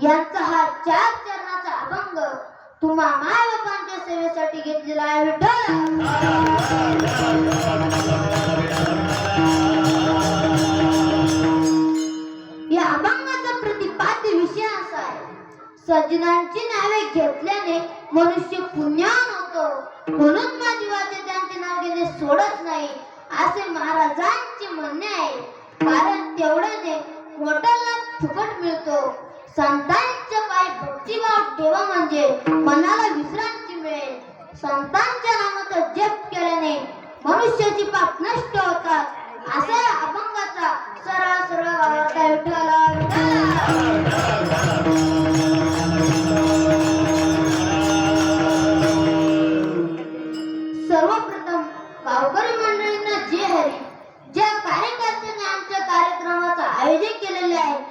यांचा हा 4 चरणाचा अभंग तुम्हा माय बापांच्या सेवेसाठी घेतलेला आहे विठ्ठल। या अभंगाचा प्रतिपाद्य विषय असा आहे, सज्जनांची नावे घेतल्याने मनुष्य पुण्यान होतो, म्हणून माझीवाचे त्यांचे नाव घेणे सोडत नाही असे महाराजांचे म्हणणे आहे। कारण तेवढ्याने मोठ्याला फुकट मिळतो। संतांच्या पायी भक्तिभाव ठेवा म्हणजे मनाला विश्रांती मिळेल। संतांच्या नामाचा जप केल्याने मनुष्याची पाप नष्ट होतात। असा अभंगाचा सरळ सरळ अर्थ विठ्ठल